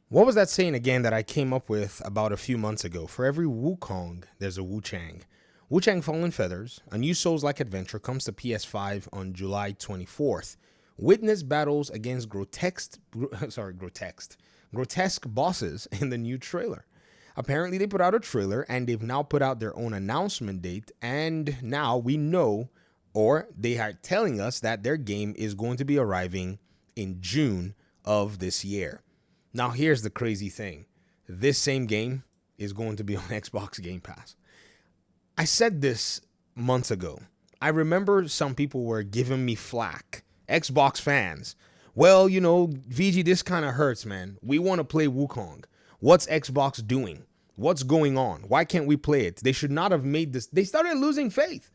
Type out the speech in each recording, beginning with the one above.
What was that saying again that I came up with about a few months ago? For every Wukong, there's a WuChang. WuChang Fallen Feathers, a new Souls-like adventure, comes to PS5 on July 24th. Witness battles against grotesque bosses in the new trailer. Apparently, they put out a trailer and they've now put out their own announcement date, and now we know, or they are telling us, that their game is going to be arriving in June of this year. Now, here's the crazy thing. This same game is going to be on Xbox Game Pass. I said this months ago. I remember some people were giving me flack. Xbox fans. Well, VG, this kind of hurts, man. We want to play Wukong. What's Xbox doing? What's going on? Why can't we play it? They should not have made this. They started losing faith.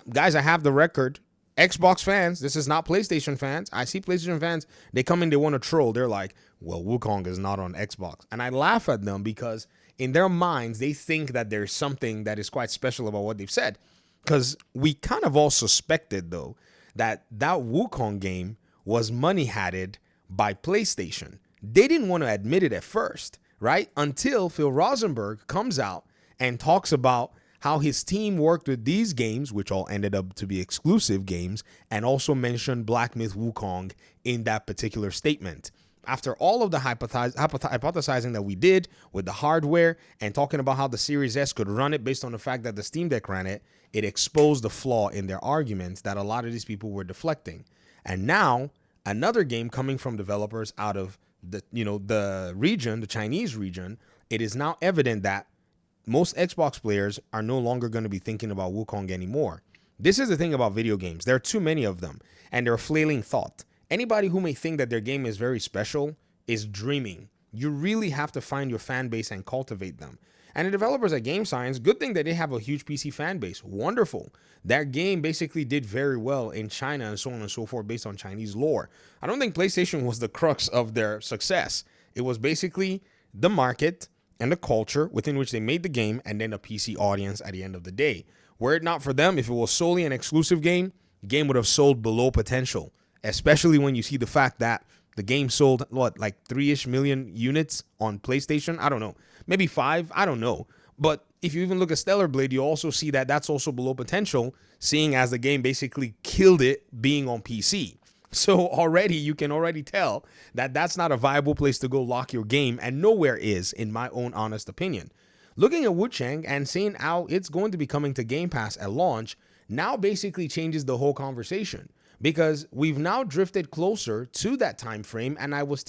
Guys, I have the record. Xbox fans, this is not PlayStation fans. I see PlayStation fans, they come in, they want to troll. They're like, well, Wukong is not on Xbox. And I laugh at them because in their minds, they think that there's something that is quite special about what they've said. Because we kind of all suspected, though, that Wukong game was money-hatted by PlayStation. They didn't want to admit it at first, right? Until Phil Rosenberg comes out and talks about how his team worked with these games, which all ended up to be exclusive games, and also mentioned Black Myth Wukong in that particular statement. After all of the hypothesizing that we did with the hardware and talking about how the Series S could run it based on the fact that the Steam Deck ran it, it exposed the flaw in their arguments that a lot of these people were deflecting. And now, another game coming from developers out of the region, the Chinese region, it is now evident that most Xbox players are no longer going to be thinking about Wukong anymore. This is the thing about video games. There are too many of them, and they're flailing thought. Anybody who may think that their game is very special is dreaming. You really have to find your fan base and cultivate them. And the developers at Game Science, good thing that they have a huge PC fan base. Wonderful. That game basically did very well in China and so on and so forth based on Chinese lore. I don't think PlayStation was the crux of their success. It was basically the market and the culture within which they made the game, and then a PC audience at the end of the day. Were it not for them, if it was solely an exclusive game, game would have sold below potential, especially when you see the fact that the game sold, like 3-ish million units on PlayStation? I don't know. Maybe 5? I don't know. But if you even look at Stellar Blade, you also see that that's also below potential, seeing as the game basically killed it being on PC. So already, you can already tell that that's not a viable place to go lock your game, and nowhere is, in my own honest opinion. Looking at WuChang and seeing how it's going to be coming to Game Pass at launch now basically changes the whole conversation, because we've now drifted closer to that time frame. And I was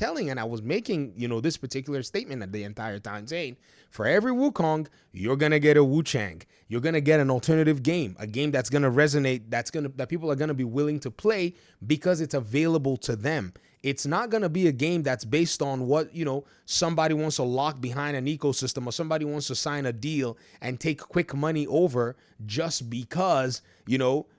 making, this particular statement at the entire time, saying, for every Wukong, you're going to get a WuChang. You're going to get an alternative game, a game that's going to resonate, that people are going to be willing to play because it's available to them. It's not going to be a game that's based on what, somebody wants to lock behind an ecosystem, or somebody wants to sign a deal and take quick money over just because,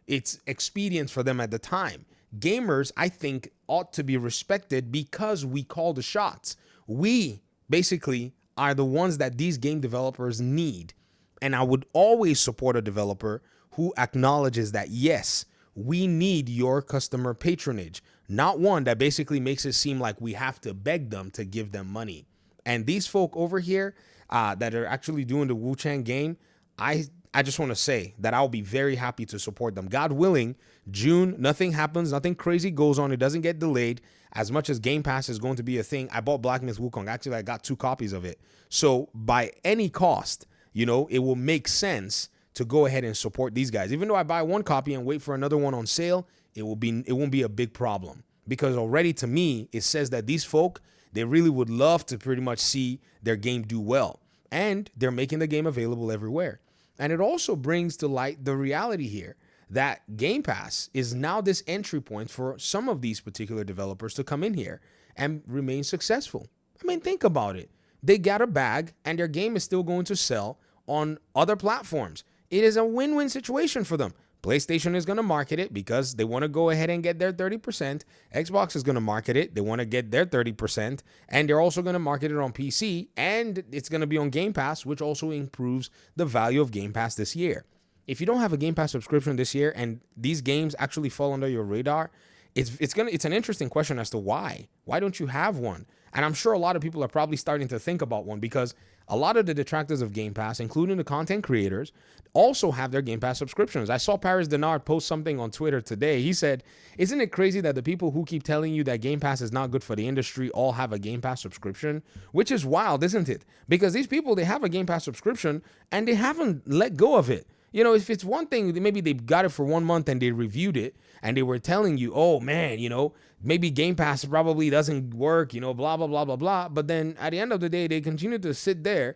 it's expedient for them at the time. Gamers, I think, ought to be respected because we call the shots. We basically are the ones that these game developers need. And I would always support a developer who acknowledges that, yes, we need your customer patronage, not one that basically makes it seem like we have to beg them to give them money. And these folk over here that are actually doing the WuChang game, I just want to say that I'll be very happy to support them. God willing, June, nothing happens, nothing crazy goes on. It doesn't get delayed. As much as Game Pass is going to be a thing, I bought Black Myth Wukong. Actually, I got 2 copies of it. So by any cost, it will make sense to go ahead and support these guys. Even though I buy 1 copy and wait for another one on sale, it won't be a big problem. Because already, to me, it says that these folk, they really would love to pretty much see their game do well. And they're making the game available everywhere. And it also brings to light the reality here that Game Pass is now this entry point for some of these particular developers to come in here and remain successful. I mean, think about it. They got a bag and their game is still going to sell on other platforms. It is a win-win situation for them. PlayStation is going to market it because they want to go ahead and get their 30%. Xbox is going to market it. They want to get their 30%. And they're also going to market it on PC. And it's going to be on Game Pass, which also improves the value of Game Pass this year. If you don't have a Game Pass subscription this year and these games actually fall under your radar, it's an interesting question as to why. Why don't you have one? And I'm sure a lot of people are probably starting to think about one, because a lot of the detractors of Game Pass, including the content creators, also have their Game Pass subscriptions. I saw Paris Denard post something on Twitter today. He said, "Isn't it crazy that the people who keep telling you that Game Pass is not good for the industry all have a Game Pass subscription?" Which is wild, isn't it? Because these people, they have a Game Pass subscription and they haven't let go of it. You know, if it's one thing, maybe they got it for 1 month and they reviewed it and they were telling you, oh man, you know, maybe Game Pass probably doesn't work, you know, blah, blah, blah, blah, blah. But then at the end of the day, they continue to sit there,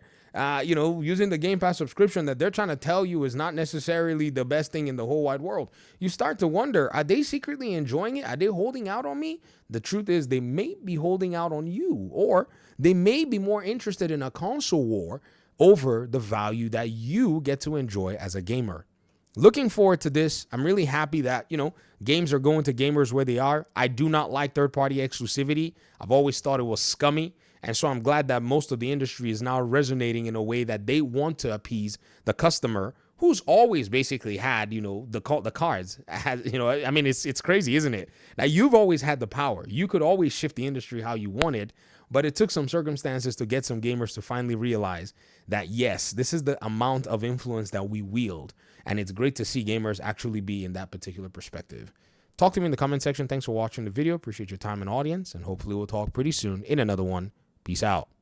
you know, using the Game Pass subscription that they're trying to tell you is not necessarily the best thing in the whole wide world. You start to wonder, are they secretly enjoying it? Are they holding out on me? The truth is they may be holding out on you, or they may be more interested in a console war over the value that you get to enjoy as a gamer. Looking forward to this. I'm really happy that, you know, games are going to gamers where they are. I do not like third-party exclusivity. I've always thought it was scummy. And so I'm glad that most of the industry is now resonating in a way that they want to appease the customer, who's always basically had, you know, the cards. You know, I mean, it's crazy, isn't it? Now, you've always had the power. You could always shift the industry how you wanted, but it took some circumstances to get some gamers to finally realize that, yes, this is the amount of influence that we wield. And it's great to see gamers actually be in that particular perspective. Talk to me in the comment section. Thanks for watching the video. Appreciate your time and audience. And hopefully we'll talk pretty soon in another one. Peace out.